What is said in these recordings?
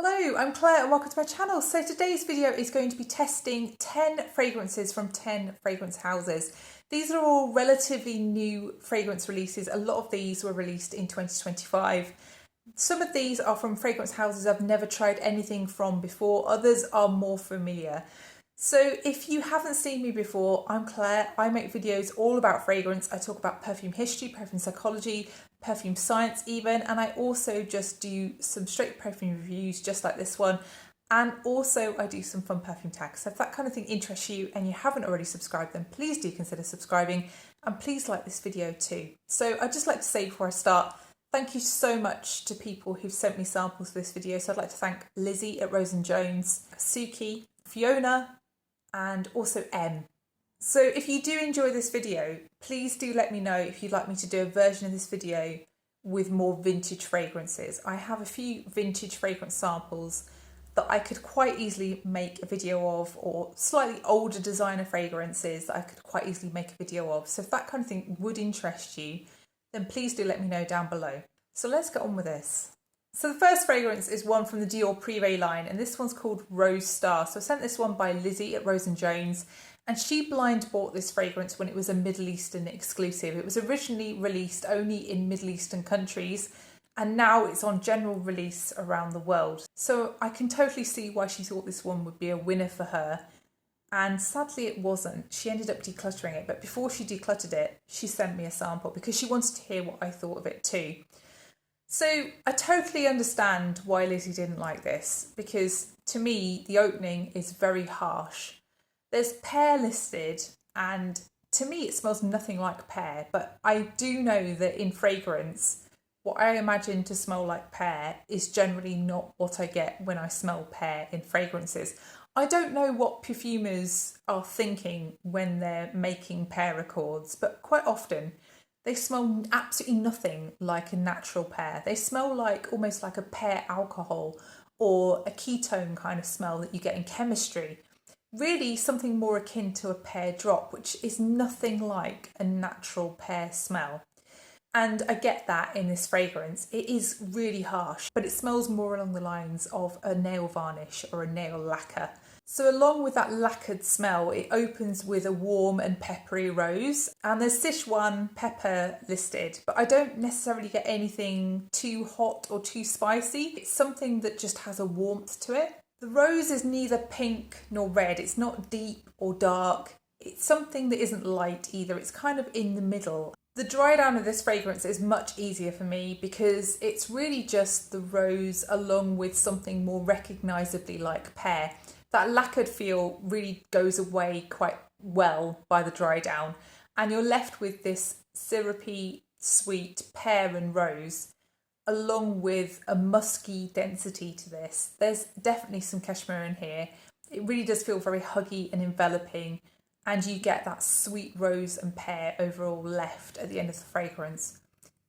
Hello, I'm Claire and welcome to my channel. So today's video is going to be testing 10 fragrances from 10 fragrance houses. These are all relatively new fragrance releases. A lot of these were released in 2025. Some of these are from fragrance houses I've never tried anything from before. Others are more familiar. So if you haven't seen me before, I'm Claire. I make videos all about fragrance. I talk about perfume history, perfume psychology, perfume science even, and I also just do some straight perfume reviews just like this one, and also I do some fun perfume tags. So if that kind of thing interests you and you haven't already subscribed, then please do consider subscribing and please like this video too. So I'd just like to say before I start, thank you so much to people who've sent me samples for this video. So I'd like to thank Lizzie at Rose & Jones, Sukhi, Fiona, and also M. So if you do enjoy this video, please do let me know if you'd like me to do a version of this video with more vintage fragrances. I have a few vintage fragrance samples that I could quite easily make a video of, or slightly older designer fragrances that I could quite easily make a video of. So if that kind of thing would interest you, then please do let me know down below. So let's get on with this. So the first fragrance is one from the Dior Privé line, and this one's called Rose Star. So I sent this one by Lizzie at Rose & Jones, and she blind bought this fragrance when it was a Middle Eastern exclusive. It was originally released only in Middle Eastern countries, and now it's on general release around the world. So I can totally see why she thought this one would be a winner for her. And sadly it wasn't. She ended up decluttering it, but before she decluttered it, she sent me a sample because she wanted to hear what I thought of it too. So I totally understand why Lizzie didn't like this, because to me the opening is very harsh. There's pear listed, and to me it smells nothing like pear, but I do know that in fragrance, what I imagine to smell like pear is generally not what I get when I smell pear in fragrances. I don't know what perfumers are thinking when they're making pear accords, but quite often they smell absolutely nothing like a natural pear. They smell like almost like a pear alcohol or a ketone kind of smell that you get in chemistry. Really something more akin to a pear drop, which is nothing like a natural pear smell. And I get that in this fragrance. It is really harsh, but it smells more along the lines of a nail varnish or a nail lacquer. So along with that lacquered smell, it opens with a warm and peppery rose, and there's Sichuan pepper listed, but I don't necessarily get anything too hot or too spicy. It's something that just has a warmth to it. The rose is neither pink nor red. It's not deep or dark. It's something that isn't light either. It's kind of in the middle. The dry down of this fragrance is much easier for me because it's really just the rose along with something more recognisably like pear. That lacquered feel really goes away quite well by the dry down, and you're left with this syrupy, sweet pear and rose, along with a musky density to this. There's definitely some cashmere in here. It really does feel very huggy and enveloping, and you get that sweet rose and pear overall left at the end of the fragrance.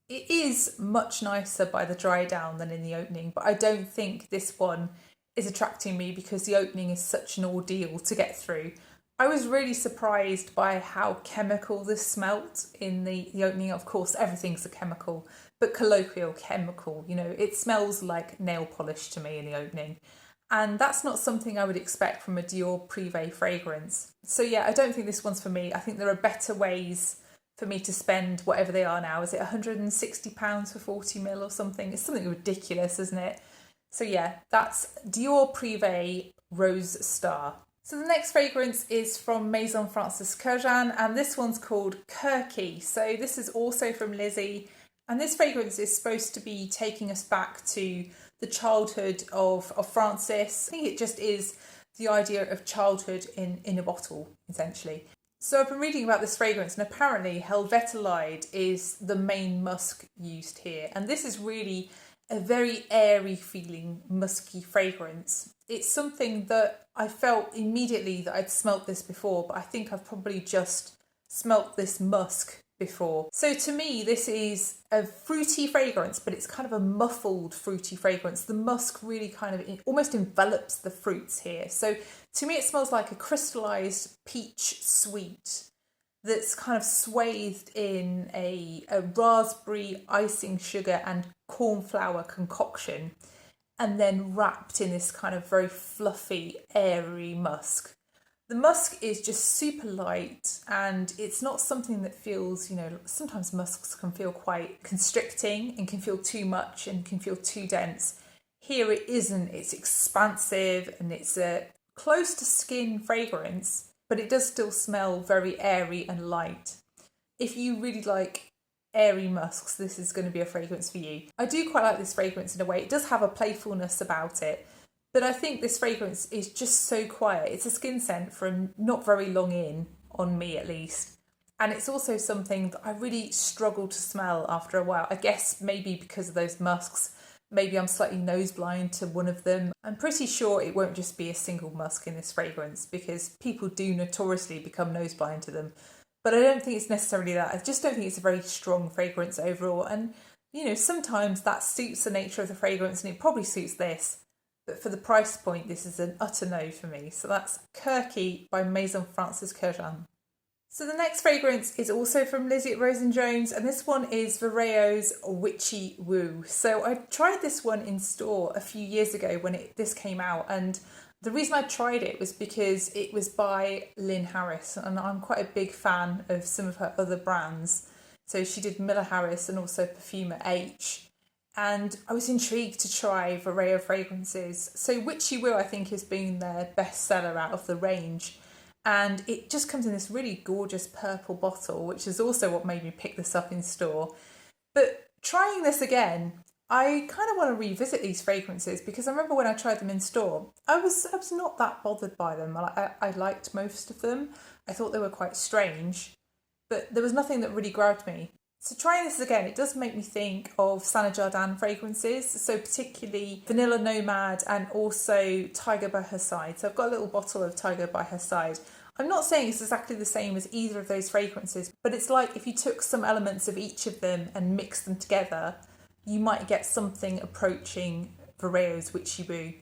It is much nicer by the dry down than in the opening, but I don't think this one is attracting me because the opening is such an ordeal to get through. I was really surprised by how chemical this smelt in the opening. Of course, everything's a chemical, but colloquial chemical. You know, it smells like nail polish to me in the opening. And that's not something I would expect from a Dior Privé fragrance. So yeah, I don't think this one's for me. I think there are better ways for me to spend whatever they are now. Is it £160 for 40ml or something? It's something ridiculous, isn't it? So yeah, that's Dior Privé Rose Star. So the next fragrance is from Maison Kurkdjian, and this one's called Kurky. So this is also from Lizzie, and this fragrance is supposed to be taking us back to the childhood of Francis. I think it just is the idea of childhood in a bottle, essentially. So I've been reading about this fragrance, and apparently Helvetalide is the main musk used here, and this is really a very airy feeling musky fragrance. It's something that I felt immediately that I'd smelt this before, but I think I've probably just smelt this musk before. So to me this is a fruity fragrance, but it's kind of a muffled fruity fragrance. The musk really kind of almost envelops the fruits here. So to me it smells like a crystallized peach sweet that's kind of swathed in a raspberry icing sugar and cornflour concoction. and then wrapped in this kind of very fluffy, airy musk. The musk is just super light, and it's not something that feels, sometimes musks can feel quite constricting and can feel too much and can feel too dense. Here it isn't, it's expansive and it's a close to skin fragrance, but it does still smell very airy and light. If you really like airy musks, this is going to be a fragrance for you. I do quite like this fragrance in a way. It does have a playfulness about it, but I think this fragrance is just so quiet. It's a skin scent from not very long in, on me at least. And it's also something that I really struggle to smell after a while. I guess maybe because of those musks. Maybe I'm slightly nose blind to one of them. I'm pretty sure it won't just be a single musk in this fragrance, because people do notoriously become nose blind to them. But I don't think it's necessarily that. I just don't think it's a very strong fragrance overall. And, sometimes that suits the nature of the fragrance, and it probably suits this. But for the price point, this is an utter no for me. So that's Kurky by Maison Kurkdjian. So the next fragrance is also from Lizzie at Rose & Jones, and this one is Vryao Witchy Woo. So I tried this one in store a few years ago when this came out, and the reason I tried it was because it was by Lynn Harris, and I'm quite a big fan of some of her other brands. So she did Miller Harris and also Perfume H, and I was intrigued to try Vryao fragrances. So Witchy Woo, I think, has been their best seller out of the range. And it just comes in this really gorgeous purple bottle, which is also what made me pick this up in store. But trying this again, I kind of want to revisit these fragrances, because I remember when I tried them in store, I was not that bothered by them. I liked most of them. I thought they were quite strange, but there was nothing that really grabbed me. So trying this again, it does make me think of Saint Jardin fragrances, so particularly Vanilla Nomad and also Tiger by Her Side. So I've got a little bottle of Tiger by Her Side. I'm not saying it's exactly the same as either of those fragrances, but it's like if you took some elements of each of them and mixed them together, you might get something approaching Vryao Witchy Woo.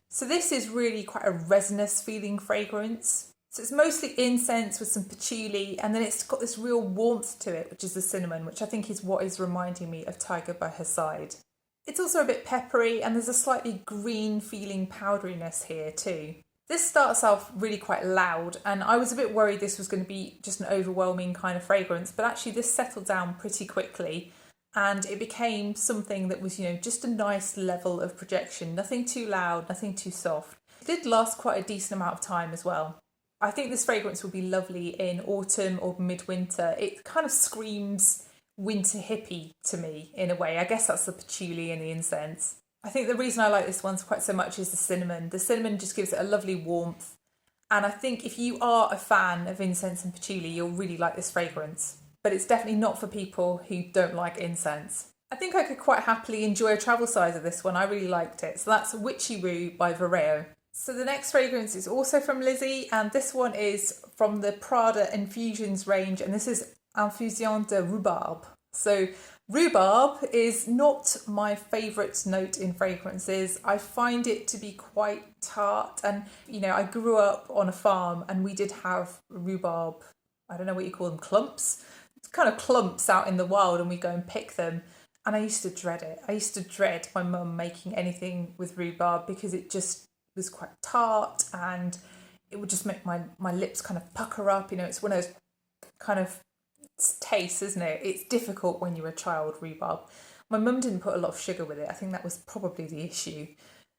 So this is really quite a resinous feeling fragrance. So it's mostly incense with some patchouli, and then it's got this real warmth to it, which is the cinnamon, which I think is what is reminding me of Tiger by Her Side. It's also a bit peppery, and there's a slightly green feeling powderiness here too. This starts off really quite loud, and I was a bit worried this was going to be just an overwhelming kind of fragrance, but actually this settled down pretty quickly, and it became something that was, just a nice level of projection. Nothing too loud, nothing too soft. It did last quite a decent amount of time as well. I think this fragrance would be lovely in autumn or midwinter. It kind of screams winter hippie to me in a way. I guess that's the patchouli and the incense. I think the reason I like this one quite so much is the cinnamon. The cinnamon just gives it a lovely warmth. And I think if you are a fan of incense and patchouli, you'll really like this fragrance. But it's definitely not for people who don't like incense. I think I could quite happily enjoy a travel size of this one. I really liked it. So that's Witchy Woo by Vryao. So the next fragrance is also from Lizzie, and this one is from the Prada Infusions range, and this is Infusion de Rhubarbe. So rhubarbe is not my favourite note in fragrances. I find it to be quite tart, and I grew up on a farm and we did have rhubarbe, I don't know what you call them, clumps? It's kind of clumps out in the wild, and we go and pick them. And I used to dread it. I used to dread my mum making anything with rhubarbe because it just was quite tart, and it would just make my lips kind of pucker up. It's one of those kind of tastes, isn't it? It's difficult when you're a child, rhubarbe. My mum didn't put a lot of sugar with it. I think that was probably the issue.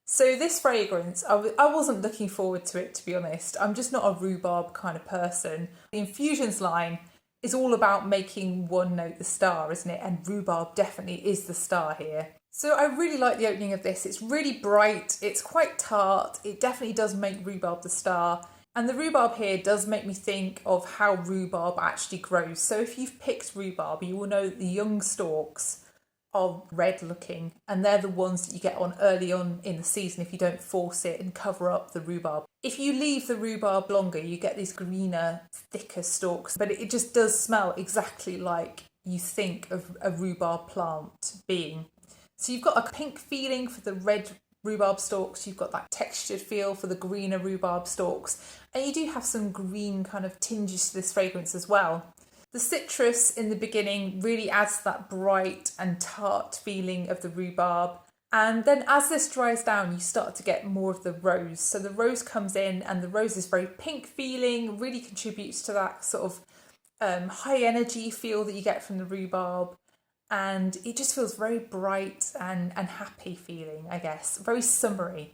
So this fragrance, I wasn't looking forward to it, to be honest. I'm just not a rhubarbe kind of person. The Infusions line is all about making one note the star, isn't it? And rhubarbe definitely is the star here. So I really like the opening of this. It's really bright, it's quite tart, it definitely does make rhubarbe the star. And the rhubarbe here does make me think of how rhubarbe actually grows. So if you've picked rhubarbe, you will know that the young stalks are red looking, and they're the ones that you get on early on in the season if you don't force it and cover up the rhubarbe. If you leave the rhubarbe longer, you get these greener, thicker stalks, but it just does smell exactly like you think of a rhubarbe plant being. So you've got a pink feeling for the red rhubarbe stalks, you've got that textured feel for the greener rhubarbe stalks, and you do have some green kind of tinges to this fragrance as well. The citrus in the beginning really adds that bright and tart feeling of the rhubarbe, And then as this dries down, you start to get more of the rose. So the rose comes in and the rose is very pink feeling, really contributes to that sort of high energy feel that you get from the rhubarb. And it just feels very bright and happy feeling, I guess, very summery.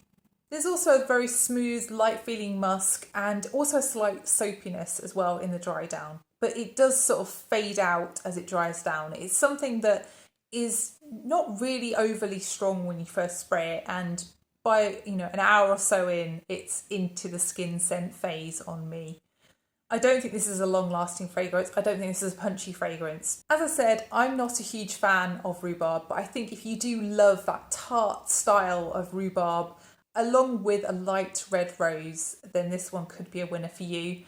There's also a very smooth, light feeling musk and also a slight soapiness as well in the dry down. But it does sort of fade out as it dries down. It's something that is not really overly strong when you first spray it, and by an hour or so in, it's into the skin scent phase on me. I don't think this is a long-lasting fragrance. I don't think this is a punchy fragrance. As I said, I'm not a huge fan of rhubarb, but I think if you do love that tart style of rhubarb, along with a light red rose, then this one could be a winner for you.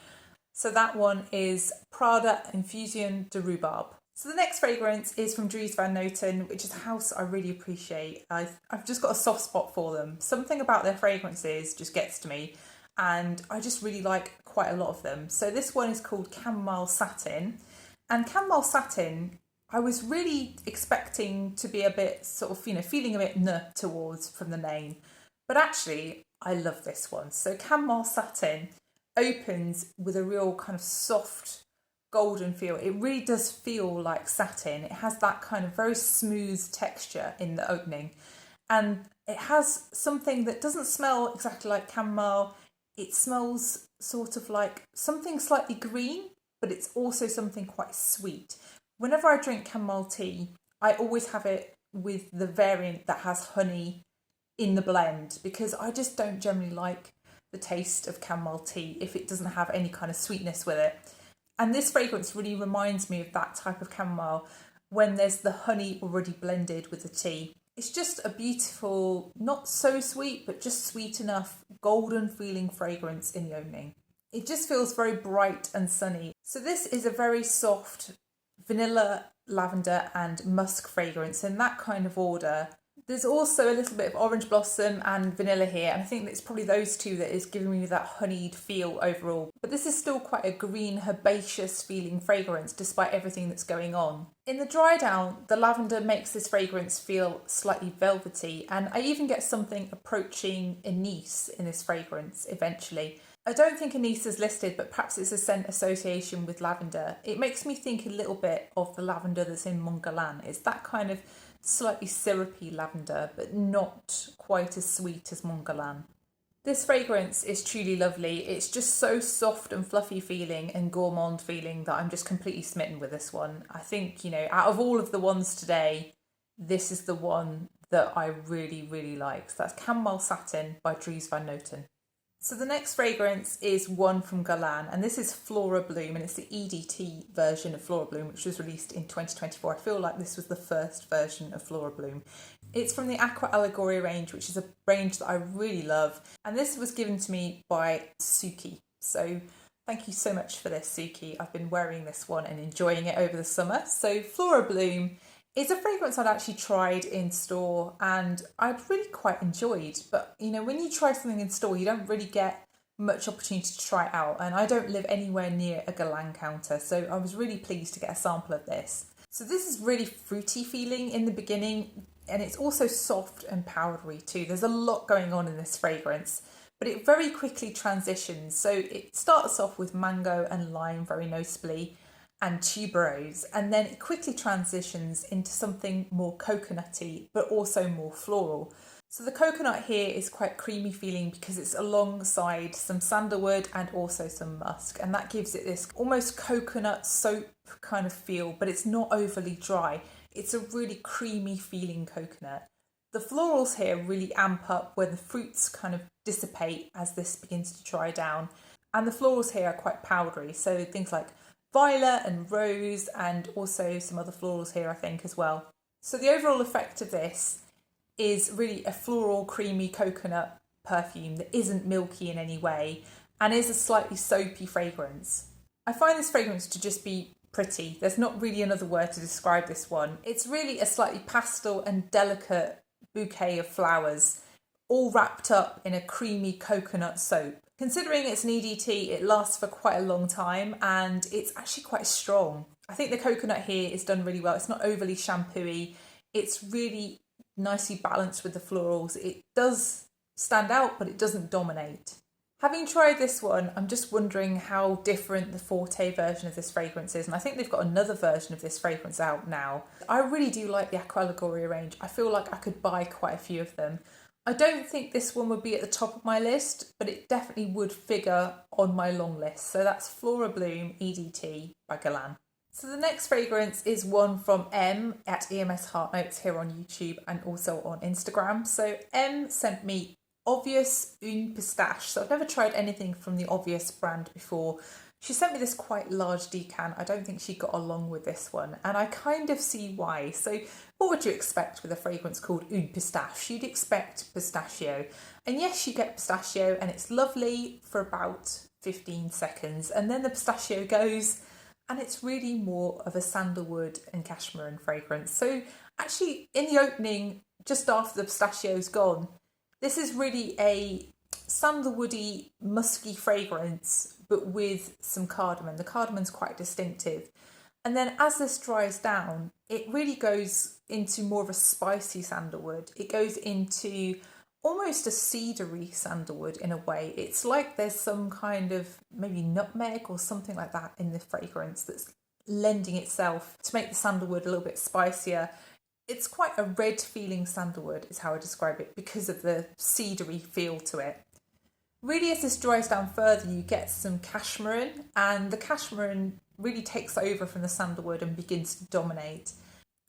So that one is Prada Infusion de Rhubarbe. So the next fragrance is from Dries van Noten, which is a house I really appreciate. I've just got a soft spot for them. Something about their fragrances just gets to me, and I just really like quite a lot of them. So this one is called Camomile Satin. And Camomile Satin, I was really expecting to be a bit sort of, feeling a bit towards from the name. But actually, I love this one. So Camomile Satin opens with a real kind of soft golden feel. It really does feel like satin. It has that kind of very smooth texture in the opening. And it has something that doesn't smell exactly like chamomile. It smells sort of like something slightly green, but it's also something quite sweet. Whenever I drink chamomile tea, I always have it with the variant that has honey in the blend, because I just don't generally like the taste of chamomile tea if it doesn't have any kind of sweetness with it. And this fragrance really reminds me of that type of chamomile when there's the honey already blended with the tea. It's just a beautiful, not so sweet, but just sweet enough, golden feeling fragrance in the opening. It just feels very bright and sunny. So this is a very soft vanilla, lavender and musk fragrance in that kind of order. There's also a little bit of orange blossom and vanilla here, and I think it's probably those two that is giving me that honeyed feel overall. But this is still quite a green, herbaceous feeling fragrance despite everything that's going on. In the dry down, the lavender makes this fragrance feel slightly velvety, and I even get something approaching anise in this fragrance eventually. I don't think anise is listed, but perhaps it's a scent association with lavender. It makes me think a little bit of the lavender that's in Guerlain. It's that kind of slightly syrupy lavender, but not quite as sweet as Guerlain. This fragrance is truly lovely. It's just so soft and fluffy feeling and gourmand feeling that I'm just completely smitten with this one. I think, out of all of the ones today, this is the one that I really, really like. So that's Camomile Satin by Dries van Noten. So the next fragrance is one from Guerlain, and this is Florabloom, and it's the EDT version of Florabloom, which was released in 2024. I feel like this was the first version of Florabloom. It's from the Aqua Allegoria range, which is a range that I really love, and this was given to me by Sukhi. So thank you so much for this, Sukhi. I've been wearing this one and enjoying it over the summer. So Florabloom is a fragrance I'd actually tried in store and I'd really quite enjoyed. But, when you try something in store, you don't really get much opportunity to try it out. And I don't live anywhere near a Guerlain counter, so I was really pleased to get a sample of this. So this is really fruity feeling in the beginning, and it's also soft and powdery too. There's a lot going on in this fragrance, but it very quickly transitions. So it starts off with mango and lime very noticeably, and tuberose, and then it quickly transitions into something more coconutty but also more floral. So the coconut here is quite creamy feeling because it's alongside some sandalwood and also some musk, and that gives it this almost coconut soap kind of feel, but it's not overly dry. It's a really creamy feeling coconut. The florals here really amp up where the fruits kind of dissipate as this begins to dry down, and the florals here are quite powdery, so things like violet and rose, and also some other florals here I think as well. So the overall effect of this is really a floral creamy coconut perfume that isn't milky in any way and is a slightly soapy fragrance. I find this fragrance to just be pretty. There's not really another word to describe this one. It's really a slightly pastel and delicate bouquet of flowers all wrapped up in a creamy coconut soap. Considering it's an EDT, it lasts for quite a long time and it's actually quite strong. I think the coconut here is done really well. It's not overly shampooey. It's really nicely balanced with the florals. It does stand out, but it doesn't dominate. Having tried this one, I'm just wondering how different the Forte version of this fragrance is. And I think they've got another version of this fragrance out now. I really do like the Aqua Allegoria range. I feel like I could buy quite a few of them. I don't think this one would be at the top of my list, but it definitely would figure on my long list. So that's Florabloom EDT by Guerlain. So the next fragrance is one from M at EMS Heart Notes here on YouTube and also on Instagram. So M sent me Obvious Une Pistache. So I've never tried anything from the Obvious brand before. She sent me this quite large decan. I don't think she got along with this one, and I kind of see why. So what would you expect with a fragrance called Une Pistache? You'd expect pistachio. And yes, you get pistachio and it's lovely for about 15 seconds. And then the pistachio goes and it's really more of a sandalwood and cashmere fragrance. So actually in the opening, just after the pistachio's gone, this is really a sandalwoody, musky fragrance, but with some cardamom. The cardamon's quite distinctive. And then as this dries down, it really goes into more of a spicy sandalwood. It goes into almost a cedary sandalwood in a way. It's like there's some kind of maybe nutmeg or something like that in the fragrance that's lending itself to make the sandalwood a little bit spicier. It's quite a red feeling sandalwood is how I describe it because of the cedary feel to it. Really, as this dries down further, you get some cashmere, and the cashmere really takes over from the sandalwood and begins to dominate.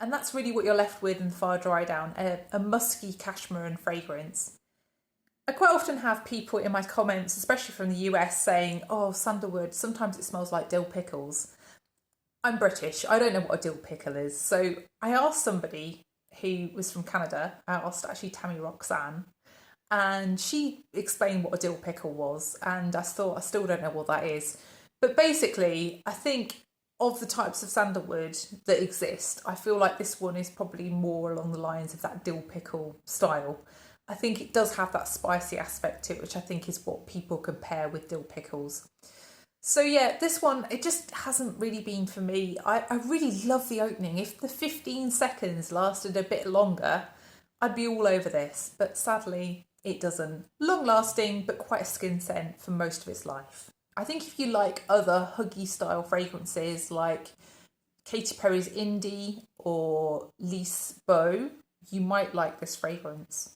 And that's really what you're left with in the far dry down, a musky cashmere fragrance. I quite often have people in my comments, especially from the US, saying, oh, sandalwood, sometimes it smells like dill pickles. I'm British, I don't know what a dill pickle is. So I asked somebody who was from Canada, I asked actually Tammy Roxanne, and she explained what a dill pickle was, and I thought I still don't know what that is. But basically, I think of the types of sandalwood that exist, I feel like this one is probably more along the lines of that dill pickle style. I think it does have that spicy aspect to it, which I think is what people compare with dill pickles. So yeah, this one, it just hasn't really been for me. I really love the opening. If the 15 seconds lasted a bit longer, I'd be all over this. But sadly, it doesn't. Long lasting, but quite a skin scent for most of its life. I think if you like other huggy style fragrances like Katy Perry's Indie or Lise Beau, you might like this fragrance.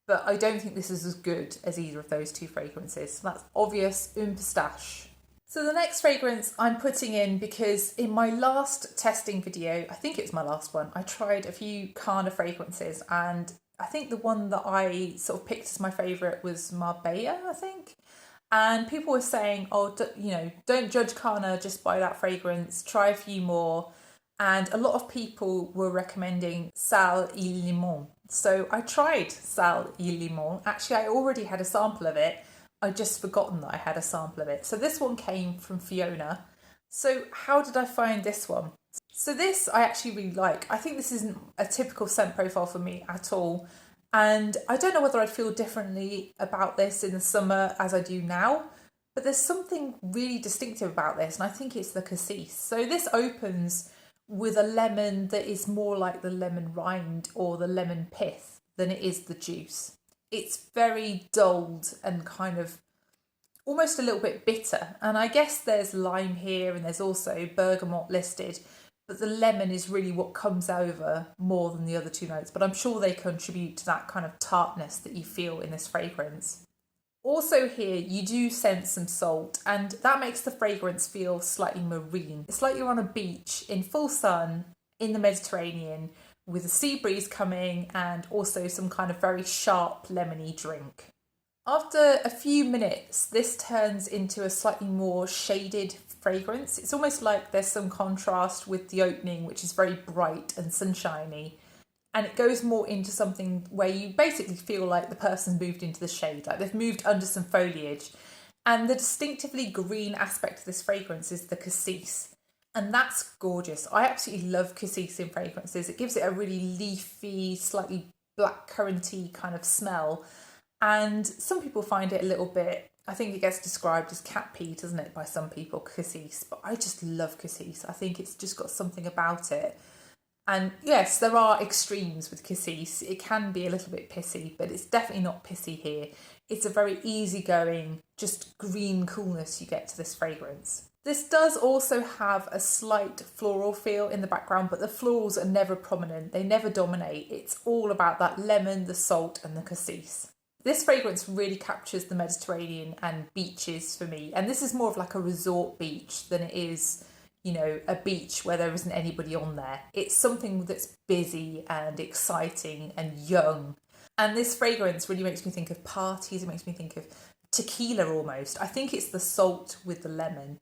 But I don't think this is as good as either of those two fragrances. So that's Obvious Une Pistache. So the next fragrance I'm putting in because in my last testing video, I think it's my last one, I tried a few Carner fragrances, and I think the one that I sort of picked as my favourite was Marbella, I think. And people were saying, oh, don't judge Carner just by that fragrance, try a few more. And a lot of people were recommending Sal et Limon. So I tried Sal et Limon. Actually, I already had a sample of it. I'd just forgotten that I had a sample of it. So this one came from Fiona. So how did I find this one? So this I actually really like. I think this isn't a typical scent profile for me at all. And I don't know whether I'd feel differently about this in the summer as I do now, but there's something really distinctive about this, and I think it's the cassis. So this opens with a lemon that is more like the lemon rind or the lemon pith than it is the juice. It's very dulled and kind of almost a little bit bitter. And I guess there's lime here and there's also bergamot listed, but the lemon is really what comes over more than the other two notes. But I'm sure they contribute to that kind of tartness that you feel in this fragrance. Also here, you do sense some salt, and that makes the fragrance feel slightly marine. It's like you're on a beach in full sun in the Mediterranean with a sea breeze coming and also some kind of very sharp lemony drink. After a few minutes, this turns into a slightly more shaded fragrance. It's almost like there's some contrast with the opening, which is very bright and sunshiny. And it goes more into something where you basically feel like the person's moved into the shade, like they've moved under some foliage. And the distinctively green aspect of this fragrance is the cassis. And that's gorgeous. I absolutely love cassis in fragrances. It gives it a really leafy, slightly blackcurranty kind of smell. And some people find it a little bit, I think it gets described as cat pee, doesn't it, by some people, cassis. But I just love cassis. I think it's just got something about it. And yes, there are extremes with cassis. It can be a little bit pissy, but it's definitely not pissy here. It's a very easygoing, just green coolness you get to this fragrance. This does also have a slight floral feel in the background, but the florals are never prominent. They never dominate. It's all about that lemon, the salt, and the cassis. This fragrance really captures the Mediterranean and beaches for me. And this is more of like a resort beach than it is, you know, a beach where there isn't anybody on there. It's something that's busy and exciting and young. And this fragrance really makes me think of parties. It makes me think of tequila almost. I think it's the salt with the lemon.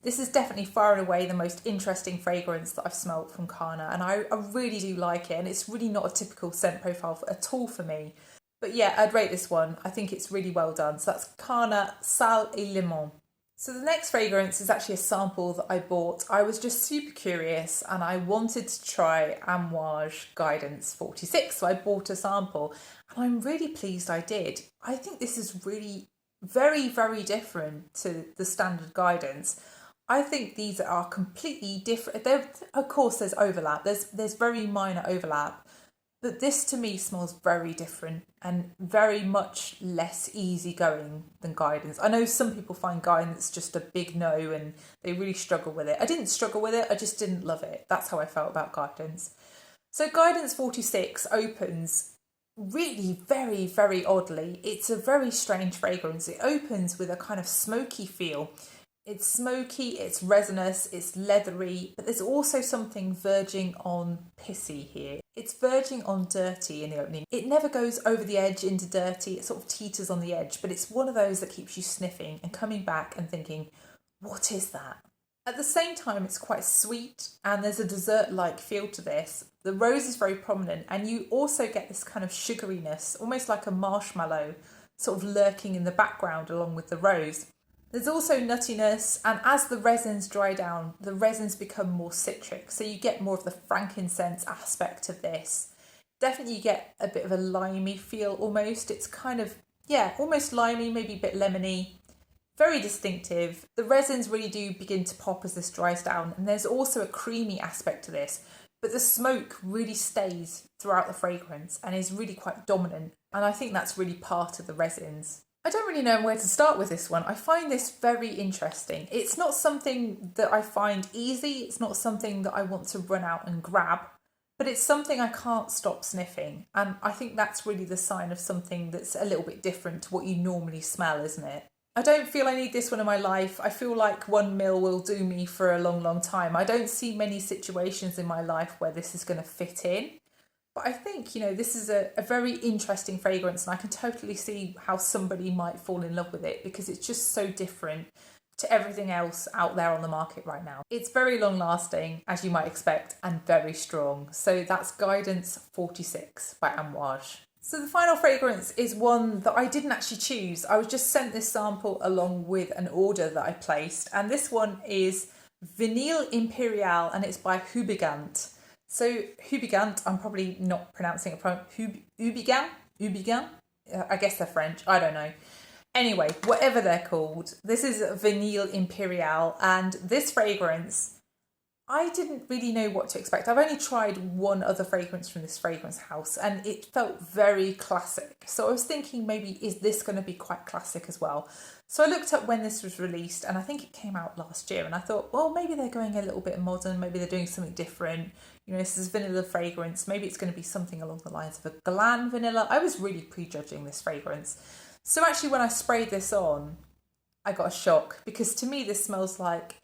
This is definitely far and away the most interesting fragrance that I've smelt from Carner. And I really do like it. And it's really not a typical scent profile at all for me. But yeah, I'd rate this one. I think it's really well done. So that's Carner Sal et Limon. So the next fragrance is actually a sample that I bought. I was just super curious and I wanted to try Amouage Guidance 46. So I bought a sample and I'm really pleased I did. I think this is really very, very different to the standard Guidance. I think these are completely different. Of course, there's overlap. There's very minor overlap. But this to me smells very different and very much less easygoing than Guidance. I know some people find Guidance just a big no and they really struggle with it. I didn't struggle with it, I just didn't love it. That's how I felt about Guidance. So Guidance 46 opens really very, very oddly. It's a very strange fragrance. It opens with a kind of smoky feel. It's smoky, it's resinous, it's leathery, but there's also something verging on pissy here. It's verging on dirty in the opening. It never goes over the edge into dirty, it sort of teeters on the edge, but it's one of those that keeps you sniffing and coming back and thinking, what is that? At the same time, it's quite sweet and there's a dessert-like feel to this. The rose is very prominent and you also get this kind of sugariness, almost like a marshmallow, sort of lurking in the background along with the rose. There's also nuttiness, and as the resins dry down, the resins become more citric, so you get more of the frankincense aspect of this. Definitely you get a bit of a limey feel almost. It's kind of, yeah, almost limey, maybe a bit lemony. Very distinctive. The resins really do begin to pop as this dries down, and there's also a creamy aspect to this, but the smoke really stays throughout the fragrance and is really quite dominant, and I think that's really part of the resins. I don't really know where to start with this one. I find this very interesting. It's not something that I find easy. It's not something that I want to run out and grab, but it's something I can't stop sniffing. And I think that's really the sign of something that's a little bit different to what you normally smell, isn't it? I don't feel I need this one in my life. I feel like 1 ml will do me for a long, long time. I don't see many situations in my life where this is going to fit in. But I think, you know, this is a very interesting fragrance and I can totally see how somebody might fall in love with it because it's just so different to everything else out there on the market right now. It's very long lasting, as you might expect, and very strong. So that's Guidance 46 by Amouage. So the final fragrance is one that I didn't actually choose. I was just sent this sample along with an order that I placed. And this one is Vanille Impériale and it's by Houbigant. So Houbigant, I'm probably not pronouncing it properly. Houbigant? I guess they're French, I don't know. Anyway, whatever they're called, this is Vanille Impériale, and this fragrance, I didn't really know what to expect. I've only tried one other fragrance from this fragrance house and it felt very classic. So I was thinking maybe is this going to be quite classic as well? So I looked up when this was released and I think it came out last year and I thought, well, maybe they're going a little bit modern, maybe they're doing something different. You know, this is vanilla fragrance. Maybe it's going to be something along the lines of a Guerlain vanilla. I was really prejudging this fragrance. So actually when I sprayed this on, I got a shock because to me this smells like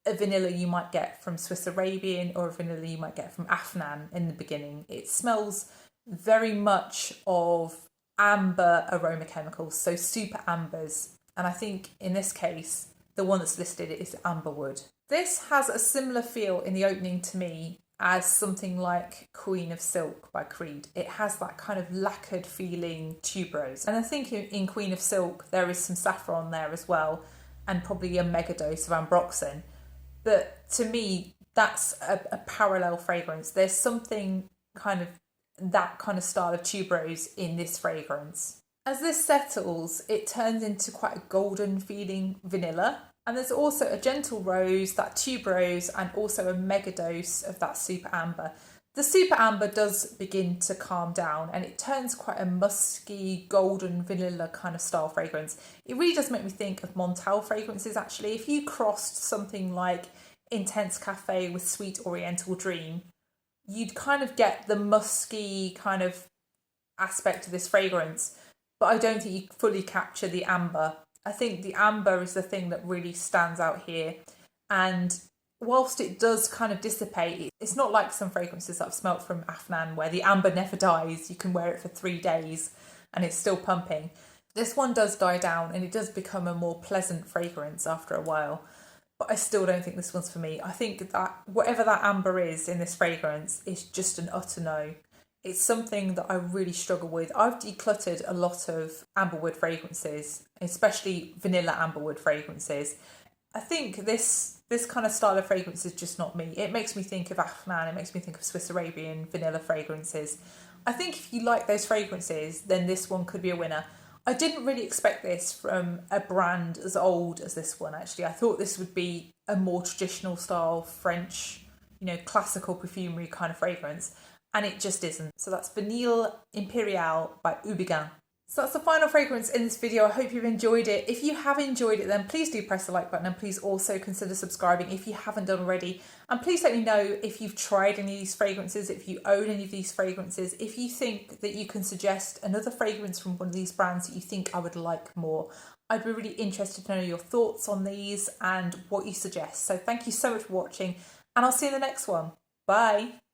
a vanilla you might get from Swiss Arabian or a vanilla you might get from Afnan in the beginning. It smells very much of amber aroma chemicals, so super ambers. And I think in this case, the one that's listed is amberwood. This has a similar feel in the opening to me as something like Queen of Silk by Creed. It has that kind of lacquered feeling tuberose. And I think in Queen of Silk, there is some saffron there as well, and probably a mega dose of ambroxan. But to me, that's a parallel fragrance. There's something kind of that kind of style of tuberose in this fragrance. As this settles, it turns into quite a golden feeling vanilla. And there's also a gentle rose, that tuberose, and also a mega dose of that super amber. The Super Amber does begin to calm down and it turns quite a musky, golden vanilla kind of style fragrance. It really does make me think of Montal fragrances actually. If you crossed something like Intense Cafe with Sweet Oriental Dream, you'd kind of get the musky kind of aspect of this fragrance, but I don't think you fully capture the amber. I think the amber is the thing that really stands out here, and whilst it does kind of dissipate, it's not like some fragrances that I've smelt from Afnan where the amber never dies. You can wear it for 3 days and it's still pumping. This one does die down and it does become a more pleasant fragrance after a while, but I still don't think this one's for me. I think that whatever that amber is in this fragrance is just an utter no. It's something that I really struggle with. I've decluttered a lot of amberwood fragrances, especially vanilla amberwood fragrances. I think this kind of style of fragrance is just not me. It makes me think of Afnan, it makes me think of Swiss Arabian vanilla fragrances. I think if you like those fragrances, then this one could be a winner. I didn't really expect this from a brand as old as this one, actually. I thought this would be a more traditional style French, classical perfumery kind of fragrance, and it just isn't. So that's Vanille Impériale by Houbigant. So that's the final fragrance in this video. I hope you've enjoyed it. If you have enjoyed it, then please do press the like button and please also consider subscribing if you haven't done already. And please let me know if you've tried any of these fragrances, if you own any of these fragrances, if you think that you can suggest another fragrance from one of these brands that you think I would like more. I'd be really interested to know your thoughts on these and what you suggest. So thank you so much for watching and I'll see you in the next one. Bye.